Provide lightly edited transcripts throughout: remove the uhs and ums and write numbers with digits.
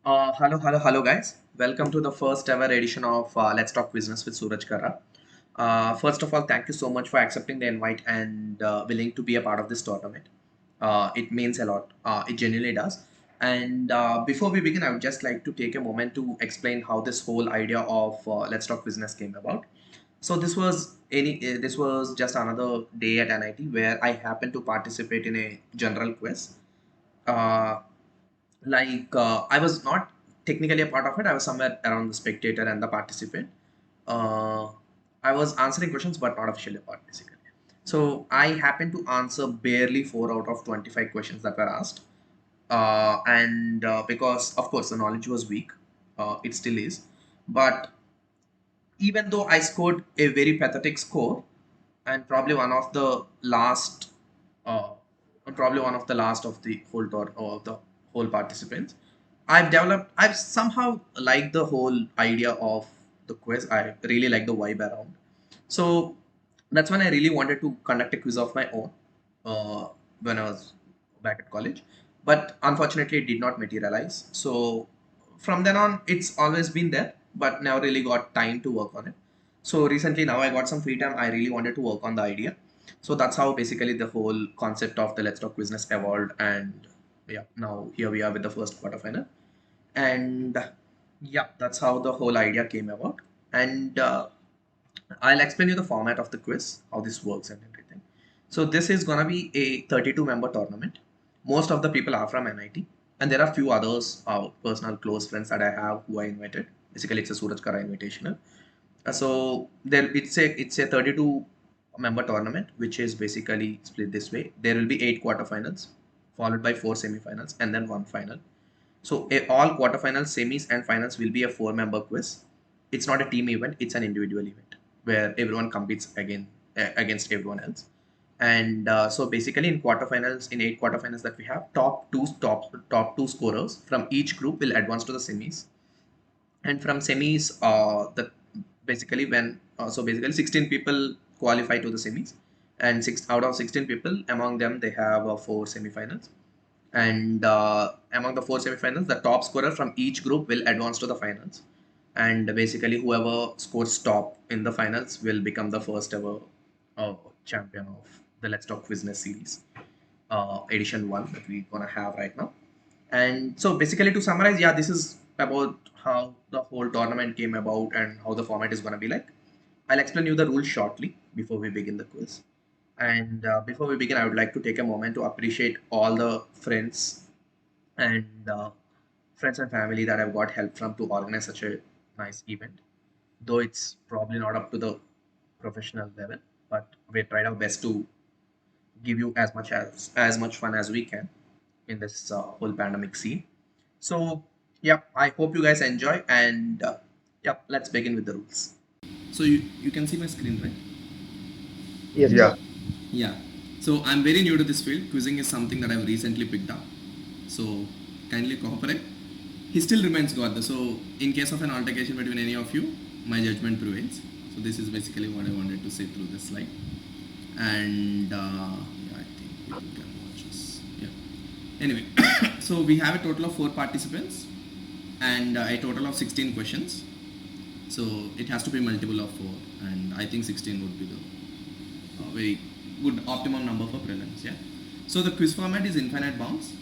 Hello, guys. Welcome to the first ever edition of Let's Talk Business with Suraj Kara. First of all, thank you so much for accepting the invite and willing to be a part of this tournament. It means a lot. It genuinely does. And before we begin, I would just like to take a moment to explain how this whole idea of Let's Talk Business came about. So this was just another day at NIT where I happened to participate in a general quiz. Uh, I was not technically a part of it. I was somewhere around the spectator and the participant. uh, I was answering questions but not officially a part, basically. So I happened to answer barely 4 out of 25 questions that were asked. And because of course the knowledge was weak, it still is. But even though I scored a very pathetic score, and probably one of the last, uh, probably one of the last of the whole tour or of the whole participants, I've somehow liked the whole idea of the quiz. I really like the vibe around. So that's when I really wanted to conduct a quiz of my own uh, when I was back at college. But unfortunately, it did not materialize. So from then on, it's always been there, but never really got time to work on it. So recently, now I got some free time. I really wanted to work on the idea. So that's how basically the whole concept of the Let's Talk Business evolved. And yeah, now here we are with the first quarterfinal. And yeah, that's how the whole idea came about. And I'll explain you the format of the quiz, how this works and everything. So this is gonna be a 32 member tournament. Most of the people are from NIT, and there are few others, personal close friends that I have who I invited. Basically, it's a Suraj Kara Invitational. So there, it's a 32 member tournament, which is basically split this way. There will be 8 quarterfinals, followed by 4 semifinals, and then one final. So all quarterfinals, semis, and finals will be a 4 member quiz. It's not a team event; it's an individual event where everyone competes against everyone else. And so basically, in quarterfinals, in 8 quarterfinals that we have, top two scorers from each group will advance to the semis. And from semis, the basically when so basically 16 people qualify to the semis, and six out of 16 people, among them they have 4 semifinals, and among the 4 semifinals, the top scorer from each group will advance to the finals. And basically, whoever scores top in the finals will become the first ever uh, champion of the Let's Talk Business series, edition 1 that we're gonna have right now. And so basically, to summarize, yeah, this is about how the whole tournament came about and how the format is gonna be like. I'll explain you the rules shortly before we begin the quiz. And before we begin, I would like to take a moment to appreciate all the and friends and family that I've got help from to organize such a nice event. Though it's probably not up to the professional level, but we tried our best to give you as much fun as we can in this whole pandemic scene. So yeah, I hope you guys enjoy, and yeah, let's begin with the rules. So you can see my screen, right? Yes, Yeah, Yeah. So I'm very new to this field. Quizzing is something that I've recently picked up. So kindly cooperate. He still remains God. So in case of an altercation between any of you, my judgment prevails. So this is basically what I wanted to say through this slide. And yeah, I think people can watch this. Yeah. Anyway, so we have a total of 4 participants and a total of 16 questions. So it has to be multiple of 4, and I think 16 would be the very good optimum number for prelims. Yeah. So the quiz format is infinite bounds,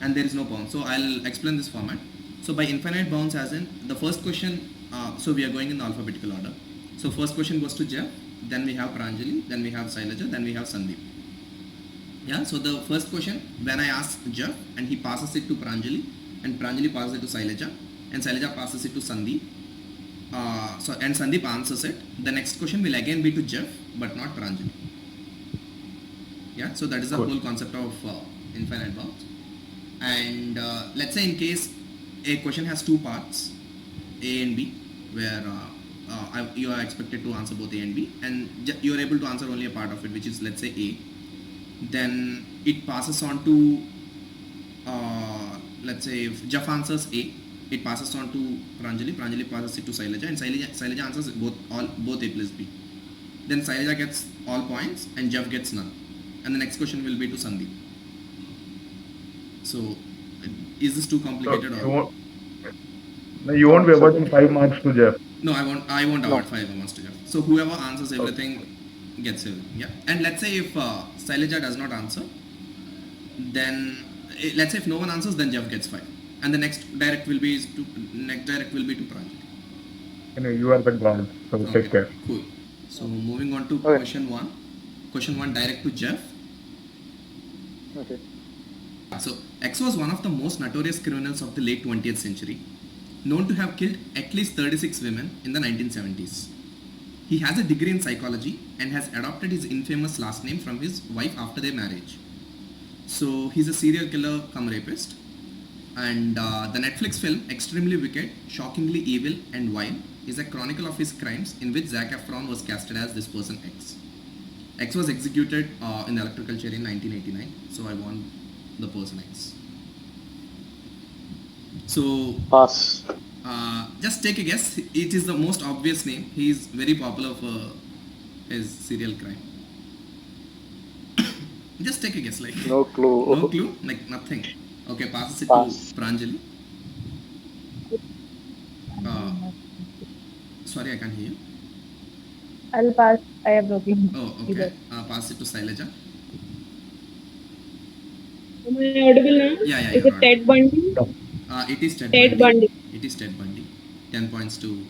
and there is no bounds. So I'll explain this format. So by infinite bounds, as in the first question. So we are going in the alphabetical order. So first question goes to Jeff. Then we have Pranjali. Then we have Sailaja. Then we have Sandeep. Yeah. So the first question, when I ask Jeff, and he passes it to Pranjali, and Pranjali passes it to Sailaja, and Sailaja passes it to Sandeep. And Sandeep answers it. The next question will again be to Jeff, but not Pranjali. Yeah, so that is the good. whole concept of infinite bounds. And let's say in case a question has 2 parts, A and B, where you are expected to answer both A and B, and you are able to answer only a part of it, which is let's say A. Then it passes on to let's say if Jeff answers A, it passes on to Pranjali. Pranjali passes it to Sailaja, and Sailaja answers both A plus B. Then Sailaja gets all points, and Jeff gets none. And the next question will be to Sandeep. So, is this too So complicated you or? want No, you won't be awarding 5 marks to Jeff. No, I won't No. award 5 awards to Jeff. So whoever answers everything gets it. Yeah. And let's say if Sailaja does not answer, then let's say if no one answers, then Jeff gets 5. And the next direct will be to Pranjali. You are the ground, so take care. Cool. So moving on to Okay. question 1. Question 1 direct to Jeff. Okay. So X was one of the most notorious criminals of the late 20th century, known to have killed at least 36 women in the 1970s. He has a degree in psychology and has adopted his infamous last name from his wife after their marriage. So he's a serial killer cum rapist. And the Netflix film Extremely Wicked, Shockingly Evil and Wild is a chronicle of his crimes in which Zac Efron was casted as this person X. X was executed in the electrical chair in 1989. So I want the person X. So Pass. just take a guess. It is the most obvious name. He is very popular for his serial crime. Just take a guess, like No clue. no clue, like nothing. Okay, passes it Pass. to Pranjali. Sorry, I can't hear you. I'll pass. I have no clue. Oh, okay. Pass it to Sailaja. Am I audible now? Yeah, Is you're it Ted Bundy? It is Ted Ted Bundy. It is Ted Bundy. 10 points to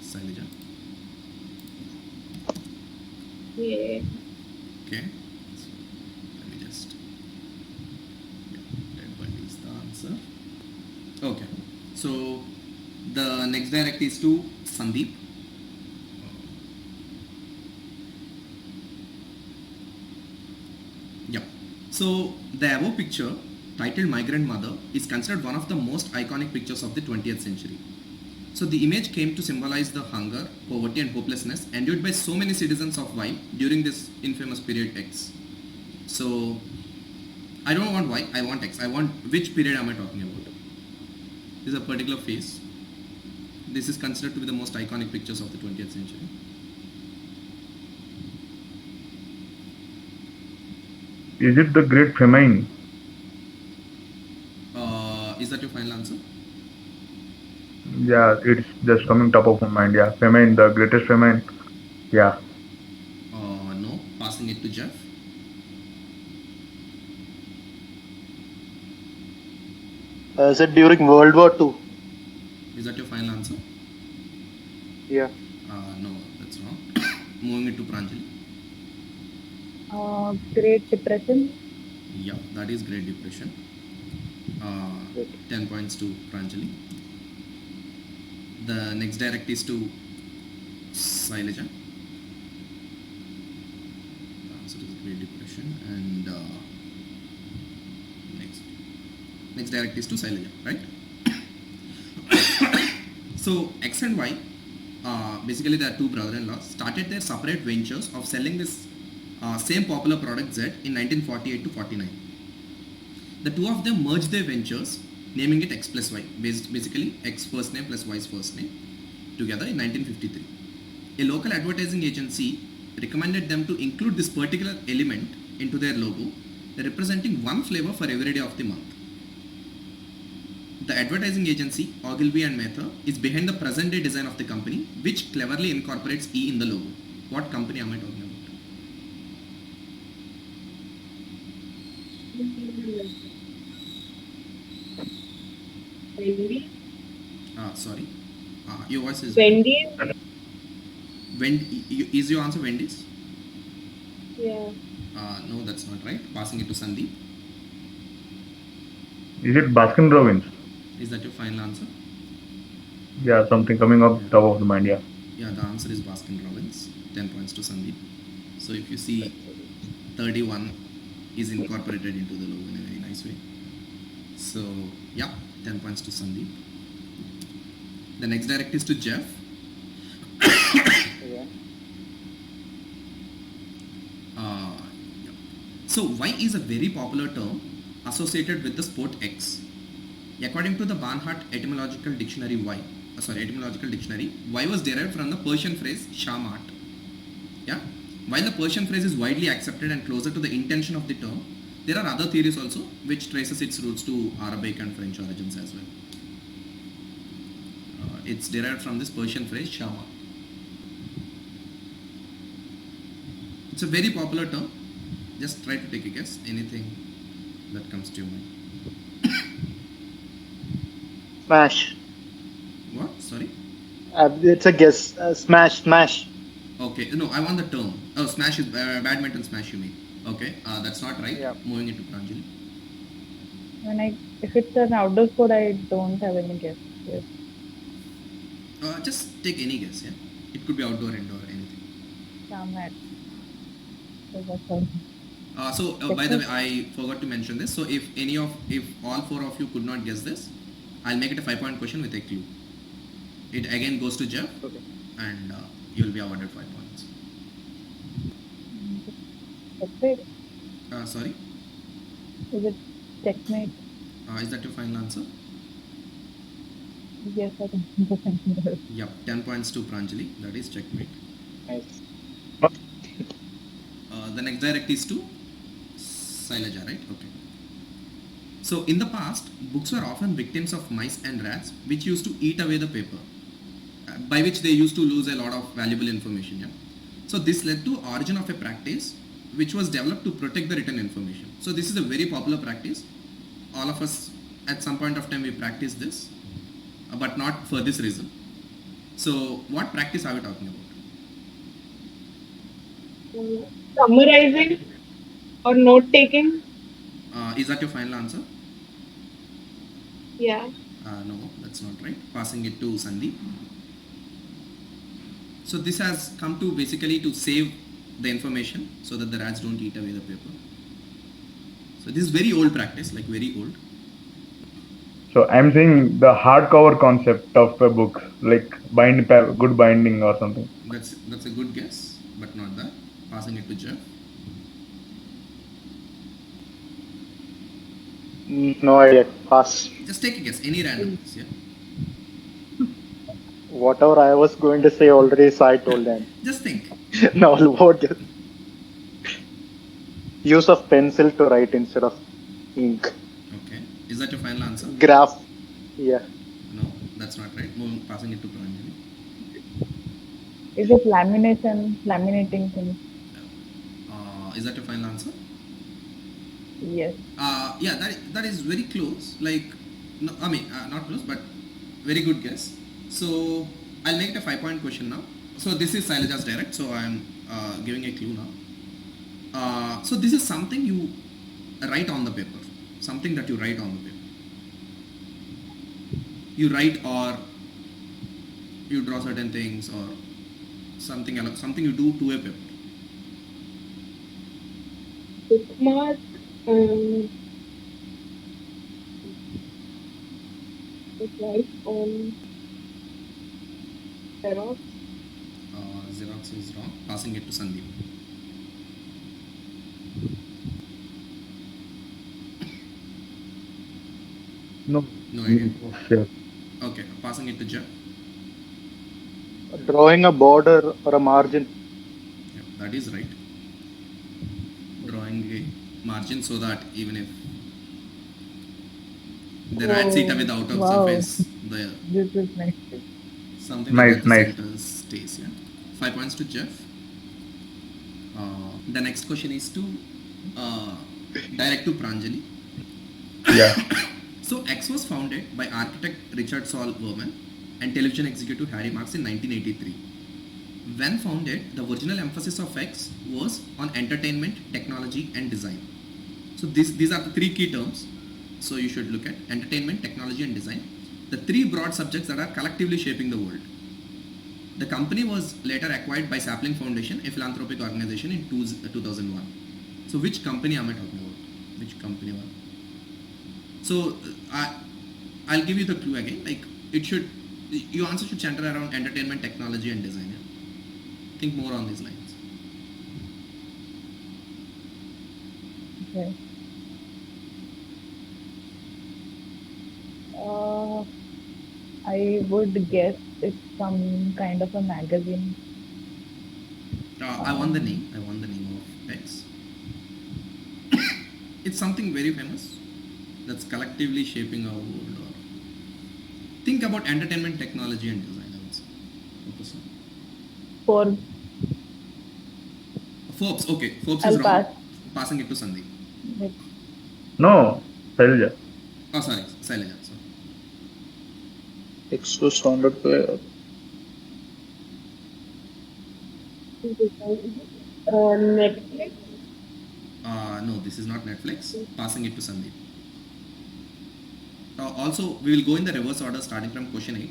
Sailaja. Yeah. Okay. So, let me just. Yeah, Ted Bundy is the answer. Okay. So the next direct is to Sandeep. Yeah. So the above picture, titled Migrant Mother, is considered one of the most iconic pictures of the 20th century. So the image came to symbolize the hunger, poverty and hopelessness endured by so many citizens of Y during this infamous period X. So I don't want Y, I want X. I want which period am I talking about? This is a particular phase. This is considered to be the most iconic pictures of the 20th century. Is it the Great Famine? Is that your final answer? Yeah, it's just coming top of my mind. Yeah, famine, the greatest famine. Yeah. No. Passing it to Jeff. Is it during World War II? Is that your final answer? Yeah. No, that's wrong. Moving it to Pranjali. Great Depression. Yeah, that is Great Depression. 10 points to Pranjali. The next direct is to Sailaja. The answer is Great Depression. And next direct is to Sailaja, right? So X and Y, basically they are two brother-in-laws, started their separate ventures of selling this same popular product Z in 1948 to 49. The two of them merged their ventures, naming it X plus Y, basically X first name plus Y's first name, together in 1953. A local advertising agency recommended them to include this particular element into their logo, representing one flavor for every day of the month. The advertising agency, Ogilvy and Mather, is behind the present day design of the company, which cleverly incorporates E in the logo. What company am I talking about? Wendy. Sorry. Your voice is... Wendy. Is your answer Wendy's? Yeah. No, that's not right. Passing it to Sandeep. Is it Baskin Robbins? Is that your final answer? Yeah, something coming up top of the mind. Yeah. Yeah, the answer is Baskin Robbins. 10 points to Sandeep. So if you see 31 is incorporated into the logo in a very nice way. So yeah, 10 points to Sandeep. The next direct is to Jeff. Okay. Yeah. So Y is a very popular term associated with the sport X. According to the Barnhart etymological dictionary, Y was derived from the Persian phrase Shamat. Yeah. While the Persian phrase is widely accepted and closer to the intention of the term, there are other theories also which traces its roots to Arabic and French origins as well. it's derived from this Persian phrase shama. It's a very popular term. Just try to take a guess. Anything that comes to your mind. Smash. What? Sorry. It's a guess. Smash. Smash. Okay. No, I want the term. Oh, smash is badminton smash. You mean? Okay. That's not right. Yeah. Moving into Pranjali. If it's an outdoor sport, I don't have any guess. Yes. Just take any guess. Yeah. It could be outdoor, indoor, anything. Mat. So that's all. By the way, I forgot to mention this. So if all four of you could not guess this, I'll make it a 5-point question with a clue. It again goes to Jeff, Okay. and you'll be awarded 5 points. Checkmate. Sorry, Is it checkmate? is that your final answer? Yes, I think. Yep, 10 points to Pranjali. That is checkmate. Nice. The next direct is to Sailaja, right? Okay. So in the past, books were often victims of mice and rats, which used to eat away the paper, by which they used to lose a lot of valuable information. Yeah. So this led to origin of a practice which was developed to protect the written information. So this is a very popular practice. All of us at some point of time we practice this, but not for this reason. So what practice are we talking about? Summarizing or note taking. Is that your final answer? Yeah. No, that's not right. Passing it to Sandeep. So this has come to basically to save the information so that the rats don't eat away the paper. So this is very old practice, like very old. So I'm saying the hardcover concept of a book, like good binding or something. That's a good guess, but not that. Passing it to Jeff. No idea. Pass. Just take a guess. Any random guess, yeah. Whatever I was going to say already, so I told them. Just think. Now what? Use of pencil to write instead of ink. Okay. Is that your final answer? Graph. Yeah. No, that's not right. Passing it to Pranjali. Is it laminating things? Is that your final answer? Yes. Yeah, that is very close. Like, no, I mean, not close, but very good guess. So I'll make it a 5-point question now. So this is Sailaja's direct. So I'm giving a clue now. So this is something you write on the paper. Something that you write on the paper. You write or you draw certain things or something else. Something you do to a paper. Bookmark. It's like on Xerox. Xerox is wrong. Passing it to Sandeep. No. No idea. Sure. Okay, passing it to Jeff. Drawing a border or a margin. Yeah, that is right. Drawing a margin so that even if the rats eat away the outer Wow. surface, the This is nice. something Nice, like that nice. the center stays. Yeah. 5 points to Jeff. The next question is to direct to Pranjali. Yeah. So X was founded by architect Richard Saul Wurman and television executive Harry Marx in 1983. When founded, the original emphasis of X was on entertainment, technology and design. So these are the 3 key terms. So you should look at entertainment, technology and design. The 3 broad subjects that are collectively shaping the world. The company was later acquired by Sapling Foundation, a philanthropic organization in 2001. So which company am I talking about? Which company was? So I'll give you the clue again. Like your answer should center around entertainment, technology and design. Yeah? Think more on these lines. Okay. I would guess it's some kind of a magazine. I want the name of X. It's something very famous that's collectively shaping our world. Think about entertainment, technology, and design. I would say. Focus on. Forbes. Forbes. Okay, Forbes is I'll wrong. pass. Passing it to Sandeep. Like, No, Shailaja. Oh, sorry, Sailaja. Sorry. It's so standard. Netflix. No, this is not Netflix. Passing it to Sandeep. Also, we will go in the reverse order starting from question 8.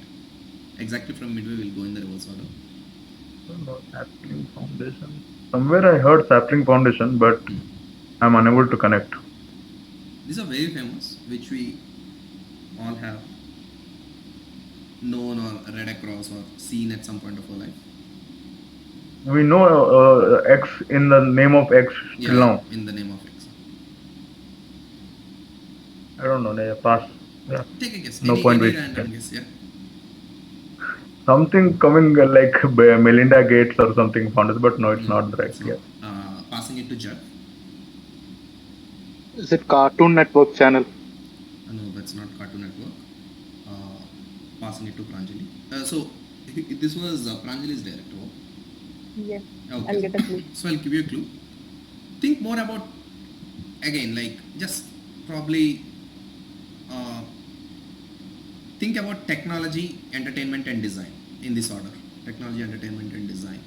Exactly from midway, we'll go in the reverse order. No, Sapling Foundation. Somewhere I heard Sapling Foundation, but I'm unable to connect. These are very famous, which we all have known or read across or seen at some point of our life. We know X in the name of X till now. In the name of X. I don't know. Pass. Yeah. Take a guess. No any, point any wasting random time. guess, yeah. Something coming like Melinda Gates or something founders, but no, it's not the right It's guess. not. Passing it to Jeff. Is it Cartoon Network channel? No, that's not Cartoon Network. Passing it to Pranjali. So, this was Pranjali's director. yes, Okay. I'll get a clue. So, I'll give you a clue. Think more about, again, like just probably think about technology, entertainment, and design in this order. Technology, entertainment, and design.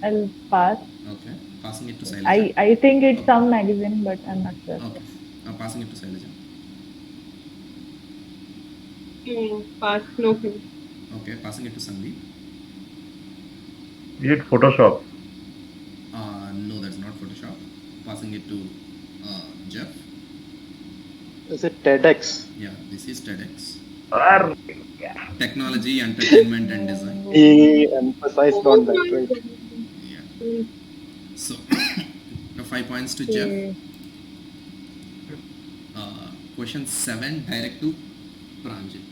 I'll pass. Okay. Passing it to Sailaja. I think it's some magazine, but I'm not sure. Okay. Passing it to Sailaja. Pass. No clue. Okay. Passing it to Sandeep. Is it Photoshop? No, that's not Photoshop. Passing it to Jeff. Is it TEDx? Yeah, this is TEDx. Arr, Technology, entertainment, and design. He emphasized on that, right? Yeah. So, 5 points to Jeff. Okay. Question 7, direct to Pranjal.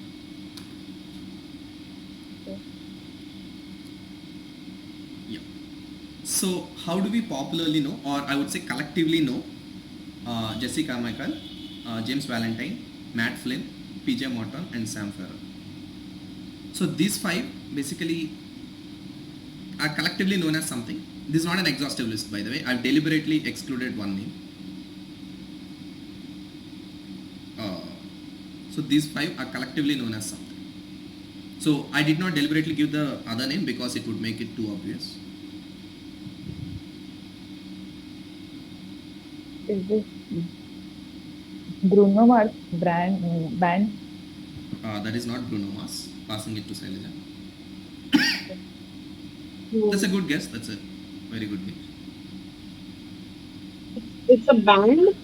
Yeah. So, how do we popularly know, or I would say collectively know, Jesse Carmichael, James Valentine, Matt Flynn, PJ Morton, and Sam Farrell? So, these 5 basically are collectively known as something. This is not an exhaustive list, by the way. I've deliberately excluded one name. So these 5 are collectively known as something. So I did not deliberately give the other name because it would make it too obvious. Is this Bruno Mars band? That is not Bruno Mars. Passing it to Sailaja. That's a good guess. That's a very good guess. It's a band.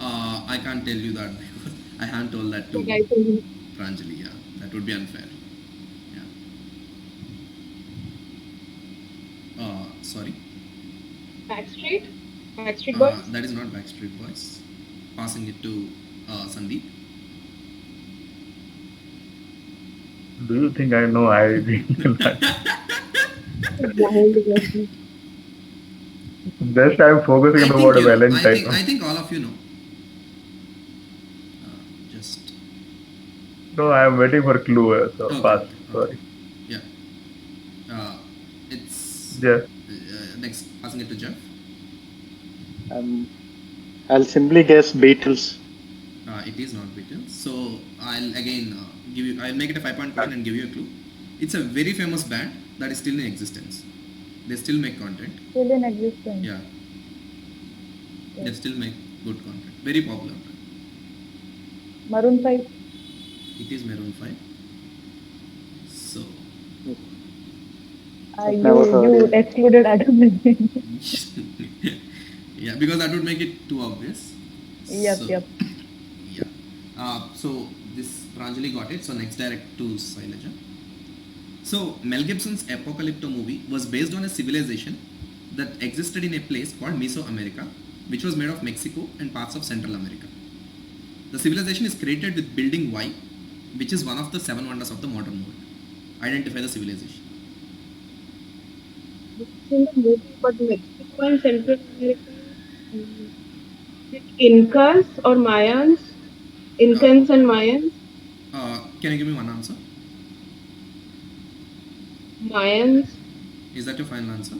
I can't tell you that because I haven't told that to Okay, I think Pranjali. Yeah, that would be unfair. Yeah. Sorry. Backstreet Boys. That is not Backstreet Boys. Passing it to Sandeep. Do you think I know? I just I'm focusing on about Valentine. I think all of you know. Just No, I am waiting for clue. So Okay, pass. okay. Sorry. yeah. It's Yeah. next. Passing it to Jeff. I'll simply guess Beatles. It is not Beatles. So I'll again give you. I'll make it a 5-point question and give you a clue. It's a very famous band that is still in existence. They still make content. Still in existence. Yeah. They still make good content. Very popular band. Maroon 5. It is Maroon 5. So Never heard You it. excluded Adam Levine. yeah, because that would make it too obvious. Yep, So, yep. Yeah. So this Pranjali got it. So next direct to Sailaja. So Mel Gibson's Apocalypto movie was based on a civilization that existed in a place called Mesoamerica, which was made of Mexico and parts of Central America. The civilization is created with building Y, which is one of the 7 wonders of the modern world. Identify the civilization. It's in the movie, but Mexico and Central America. Incas or Mayans? Incans and Mayans? Can you give me one answer? Mayans. Is that your final answer?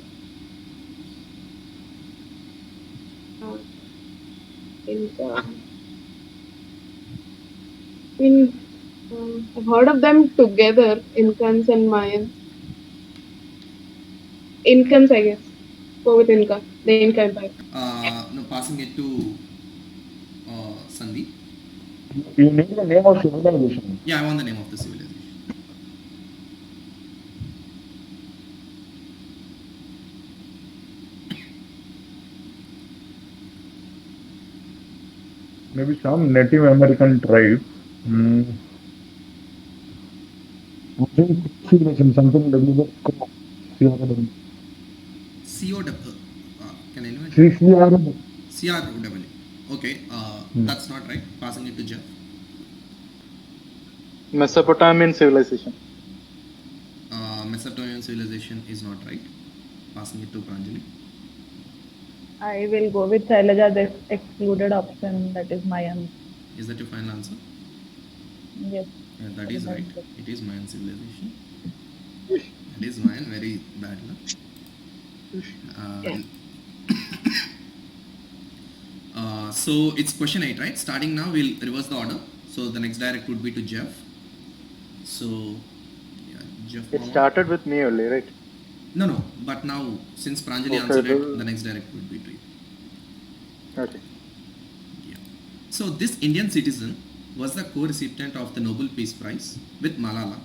Inca. I mean, I've heard of them together, Incans and Mayans. Incans, I guess. Go with Inca, the Inca Empire. No, passing it to Sandeep. You need the name of civilization. Yeah, I want the name of the civilization. Maybe some Native American tribe. Hmm. I think civilization, something like that. CRW. COW. Can anyone? CRW. CROW. Okay, that's not right. Passing it to Jeff. Mesopotamian civilization. Mesopotamian civilization is not right. Passing it to Pranjali. I will go with Shailaja's excluded option, that is Mayan. Is that your final answer? Yes. Yeah, that is right. Yes. It is Mayan civilization. It is Mayan, very bad luck. Yeah. So it's question 8, right? Starting now, we'll reverse the order. So the next direct would be to Jeff. So, yeah, Jeff. It Mama. started with me only, right? No, but now since Pranjali Okay, answered it, then- the next direct would be to you. Okay. Yeah. So this Indian citizen was the co-recipient of the Nobel Peace Prize with Malala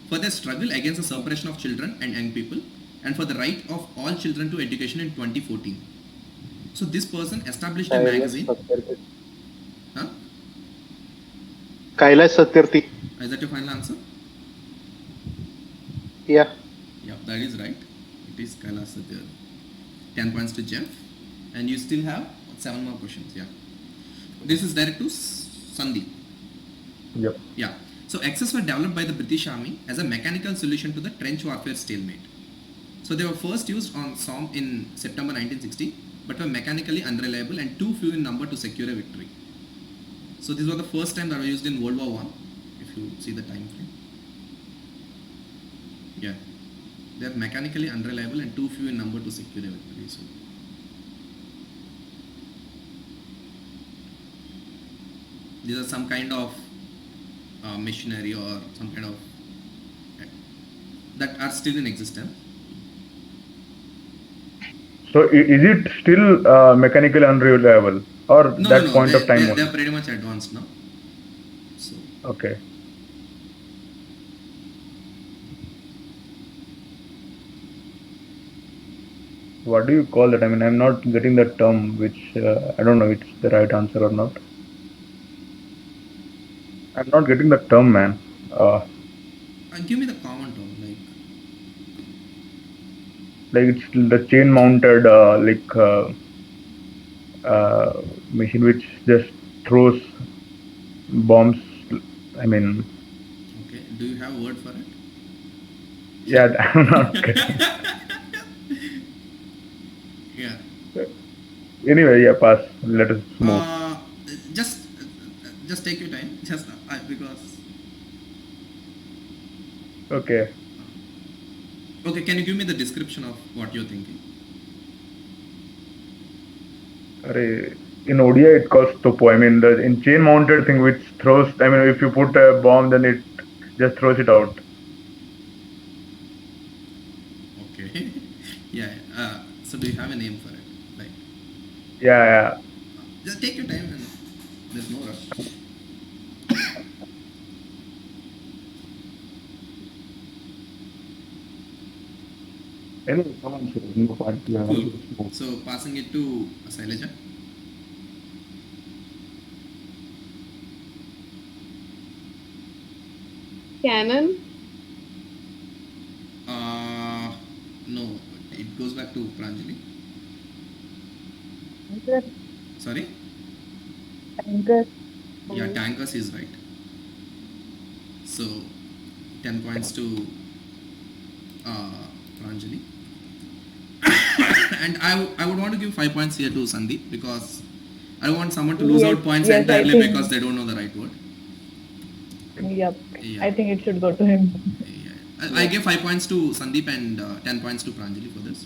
for their struggle against the suppression of children and young people and for the right of all children to education in 2014. So this person established a magazine. Huh? Kailash Satyarthi. Is that your final answer? Yeah. Yeah, that is right. It is Kailash Satyarthi. 10 points to Jeff. And you still have 7 more questions. Yeah. This is direct to Sandeep. Yep. Yeah. So axes were developed by the British Army as a mechanical solution to the trench warfare stalemate. So they were first used on Somme in September 1960, but were mechanically unreliable and too few in number to secure a victory. So these were the first time that were used in World War I, if you see the time frame. Yeah. They are mechanically unreliable and too few in number to secure a victory. So these are some kind of machinery or some kind of that are still in existence. So is it still mechanically unreliable or No, that no, point of time they only? are pretty much advanced now. So Okay. What do you call that? I mean, I'm not getting the term, which I don't know if it's the right answer or not. I'm not getting the term, man. give me the common term, Like it's the chain mounted machine which just throws bombs. I mean, okay. Do you have a word for it? yeah, I'm not getting. Yeah. Anyway, yeah, pass. Let us move. Just take your time. Just because. Okay. Okay, can you give me the description of what you're thinking? In ODI, it calls topo. I mean, the in chain mounted thing which throws. I mean, if you put a bomb, then it just throws it out. Okay. Yeah. So do you have a name for it? Like, Yeah. just take your time and there's no rush. Anyway, come on, sir. No part. Yeah. Cool. So passing it to Sailaja. Canon? No, it goes back to Pranjali. Anchor. Sorry? Anchor. Yeah, tankers is right. So 10 points to Pranjali. And I would want to give 5 points here to Sandeep because I don't want someone to lose Yes, out points yes, I entirely think- because they don't know the right word. Yep. Yeah. I think it should go to him. Yeah. I gave 5 points to Sandeep and 10 points to Pranjali for this.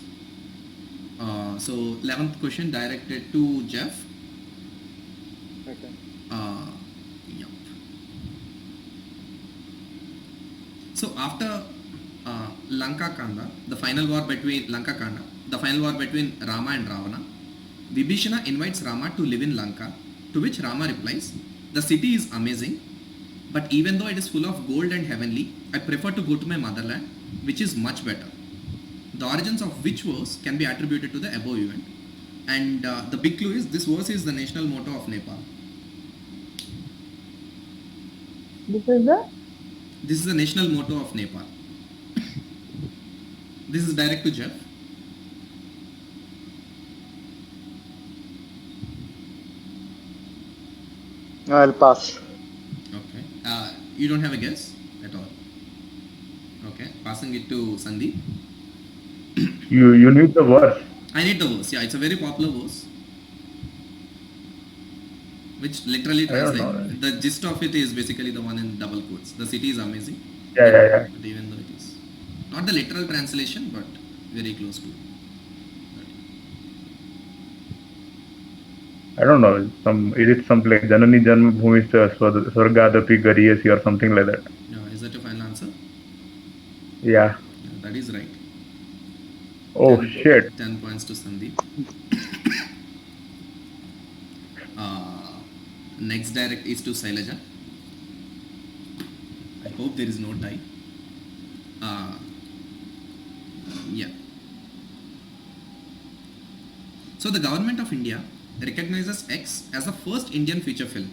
So 11th question directed to Jeff. Okay. Yep. So after Lanka Kanda, the final war between Rama and Ravana, Vibhishana invites Rama to live in Lanka, to which Rama replies, "The city is amazing, but even though it is full of gold and heavenly, I prefer to go to my motherland, which is much better." The origins of which verse can be attributed to the above event. And the big clue is this verse is the national motto of Nepal. This is the This is the national motto of Nepal. This is direct to Jeff. I'll pass. Okay. You don't have a guess at all. Okay. Passing it to Sandeep. You need the verse. I need the verse. Yeah, it's a very popular verse. Which literally I don't know. translates. The gist of it is basically the one in double quotes. The city is amazing. Yeah. But even though it is not the literal translation, but very close to. I don't know. It is something like Janani Janma Bhumi Swargadapi Gariyasi or something like that. Is that your final answer? Yeah. Yeah, that is right. Oh 10 shit. 10 points to Sandeep. Next direct is to Sailaja. I hope there is no tie. Yeah. So the government of India recognizes X as the first Indian feature film.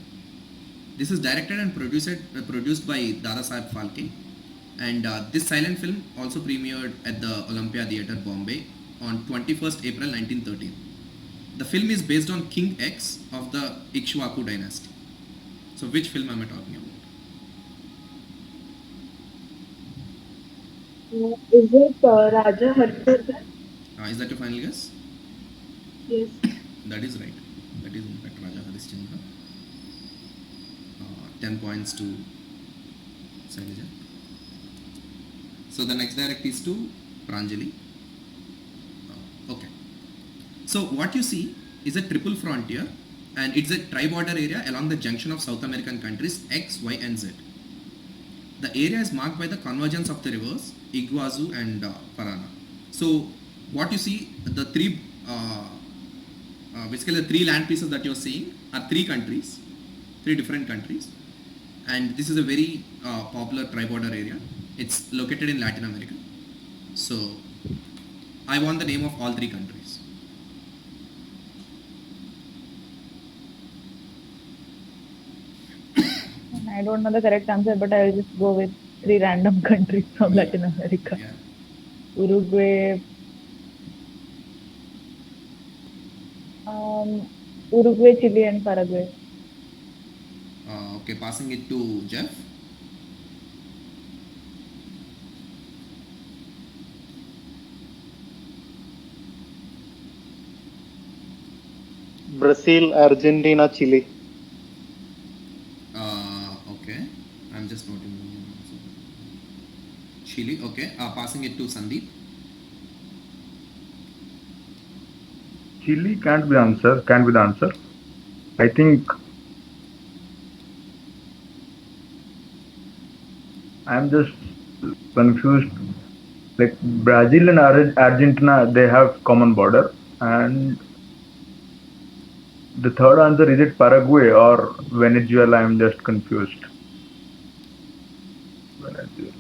This is directed and produced by Dada Saheb Phalke. And this silent film also premiered at the Olympia Theatre, Bombay on 21st April 1913. The film is based on King X of the Ikshwaku dynasty. So which film am I talking about? Is it Raja Harishchandra? Is that your final guess? Yes. That is right. That is in fact Raja Harishchandra. 10 points to Sailaja. So the next direct is to Pranjali. Okay. So what you see is a triple frontier, and it's a tri-border area along the junction of South American countries X, Y and Z. The area is marked by the convergence of the rivers Iguazu and Parana. So what you see, the three basically the three land pieces that you're seeing are three different countries, and this is a very popular tri-border area. It's located in Latin America. So I want the name of all three countries. I don't know the correct answer, but I will just go with 3 random countries from Latin America. Yeah. Uruguay, Chile, and Paraguay. Okay, passing it to Jeff. Brazil, Argentina, Chile. Okay, I'm just noting down. Chile. Okay, passing it to Sandeep. Chile can't be the answer. I think I'm just confused. Like Brazil and Argentina, they have common border, and the third answer, is it Paraguay or Venezuela? I'm just confused. Venezuela.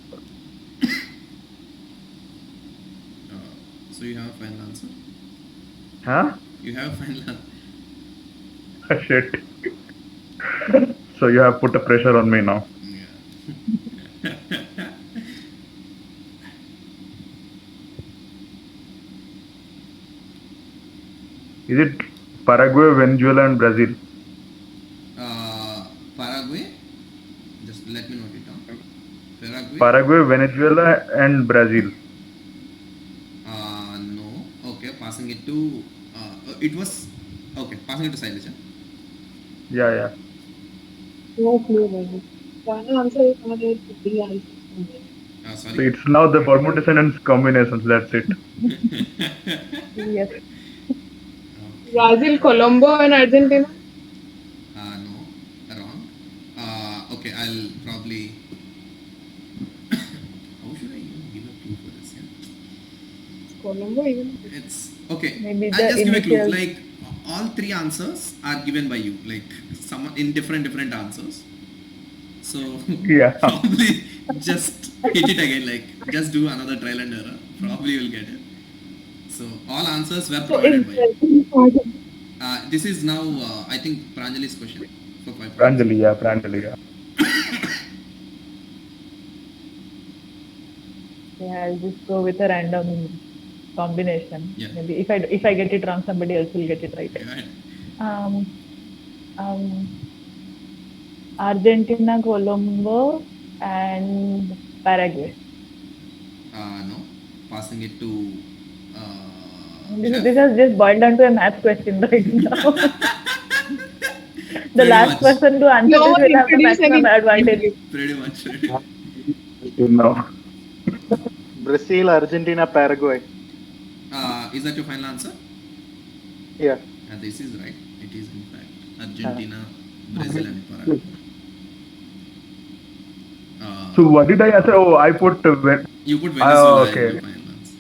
So you have a final answer? Huh? You have a final answer? Shit. So you have put a pressure on me now. Yeah. Is it Paraguay, Venezuela, and Brazil? Paraguay. Just let me note it down. Paraguay, Venezuela, and Brazil. No. Okay, passing it to. It was. Okay, passing it to Sailaja. Yeah. No clue, baby. One answer is not there, three answers. So Sorry. it's now the permutation and combinations. That's it. Yes. Brazil, Colombo, and Argentina. No, wrong. Okay, I'll probably. How should I even give a clue for this? Yeah? Colombo even. It's okay. Maybe I'll the just give a clue. initial. Like all three answers are given by you. Like someone in different answers. So Yeah. probably just hit it again. Like just do another trial and error. Probably you'll get it. So all answers were So provided by you. is This is now I think Pranjali's question for 5 points. Pranjali, yeah. Yeah, I'll just go with a random combination. Yeah. Maybe if I get it wrong, somebody else will get it right. Go ahead. Um, um, Argentina, Colombo, and Paraguay. No, passing it to. This has just boiled down to a math question right now. The Pretty last much. person to answer no this one will have the introduced any. maximum advantage. Pretty much. You know. Brazil, Argentina, Paraguay. Is that your final answer? Yeah. And this is right. It is in fact Argentina, Brazil, and Paraguay. So what did I answer? Oh, I put You put Venezuela okay. in your final answer.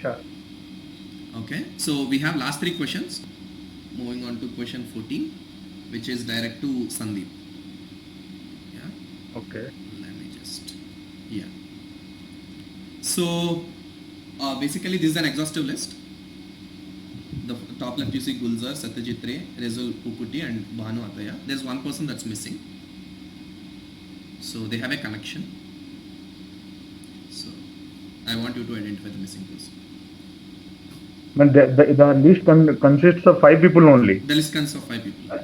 Sure. Okay, so we have last 3 questions. Moving on to question 14, which is direct to Sandeep. Yeah. Okay. Let me just. Yeah. So basically, this is an exhaustive list. The top left you see Gulzar, Satyajit Ray, Rezul Pukuti, and Bhanu Ataya. There's one person that's missing. So they have a connection. So I want you to identify the missing person. But the list consists of 5 people only. The list consists of 5 people.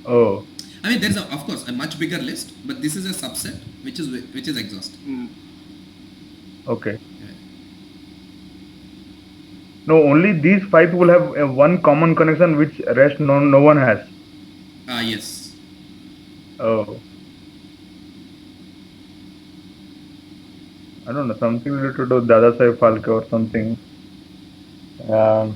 Oh. I mean, there's of course a much bigger list, but this is a subset which is exhaustive. Okay. Yeah. No, only these 5 people have one common connection, which rest no one has. Yes. Oh. I don't know, something related to Dada Saheb Phalke or something. Come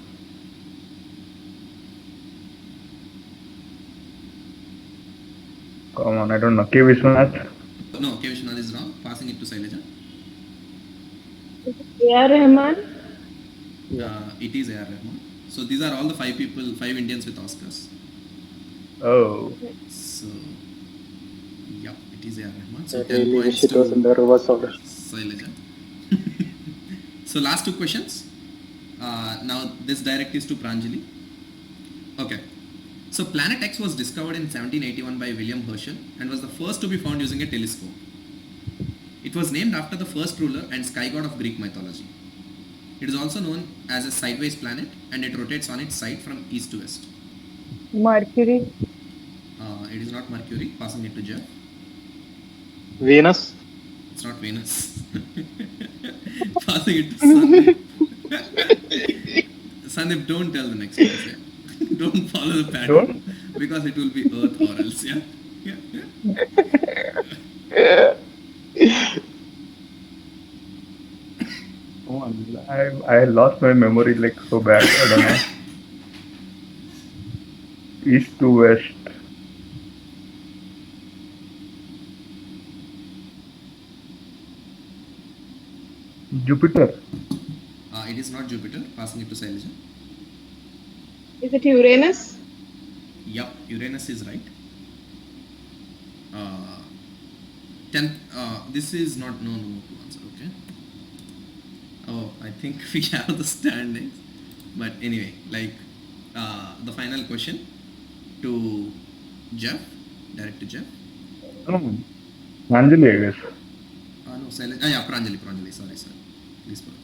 on, I don't know. K. Vishwanath. No, K. Vishwanath is wrong. Passing it to Sailaja. A.R. Rahman. It is A.R. Rahman. So these are all the 5 people, 5 Indians with Oscars. Oh. So, yeah, it is A.R. Rahman. So I 10 really points wish it was to in the reverse order. Sailaja. So last 2 questions. Now this direct is to Pranjali. Okay. So Planet X was discovered in 1781 by William Herschel and was the first to be found using a telescope. It was named after the first ruler and sky god of Greek mythology. It is also known as a sideways planet and it rotates on its side from east to west. Mercury. It is not Mercury. Passing it to Jeff. Venus. It's not Venus. Passing it to Sandeep. Sandeep, don't tell the next answer. Don't follow the pattern. Because it will be Earth or else, yeah? Come on. I lost my memory like so bad. I don't know. East to west. Jupiter. It is not Jupiter. Passing it to Sailaja. Is it Uranus? Yup, Uranus is right. This is not no to answer, okay? Oh, I think we have the standings. But anyway, like the final question to Jeff, direct to Jeff. Pranjali, I guess. No, silent. Yeah, Pranjali, sorry. Please follow.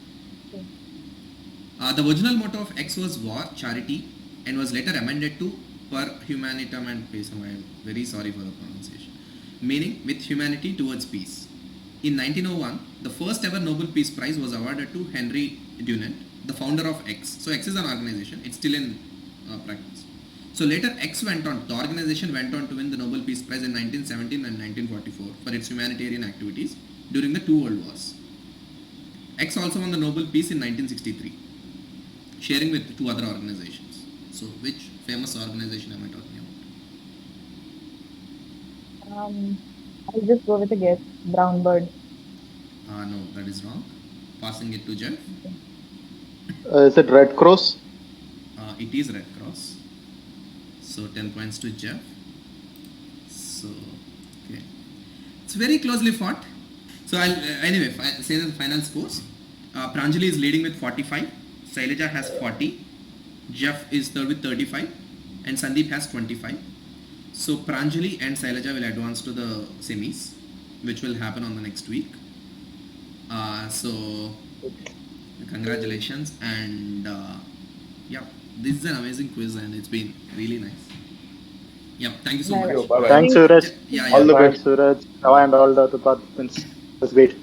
The original motto of X was war, charity, and was later amended to per humanitam and peace. I'm very sorry for the pronunciation. Meaning with humanity towards peace. In 1901, the first ever Nobel Peace Prize was awarded to Henry Dunant, the founder of X. So X is an organization. It's still in practice. So later X went on, the organization went on to win the Nobel Peace Prize in 1917 and 1944 for its humanitarian activities during the two world wars. X also won the Nobel Peace in 1963, sharing with two other organizations. So which famous organization am I talking about? I'll just go with a guess. Brown bird. No, that is wrong. Passing it to Jeff. Is it Red Cross? It is Red Cross. So 10 points to Jeff. So, okay. It's very closely fought. So I'll anyway say the final scores. Pranjali is leading with 45. Shailaja has 40. Jeff is third with 35. And Sandeep has 25. So Pranjali and Shailaja will advance to the semis, which will happen on the next week. So congratulations, and yeah, this is an amazing quiz and it's been really nice. Yeah, thank you so much. Bye bye. Thanks, Suraj. Yeah, All the Thanks, best. Suraj, and all the other participants. It was great.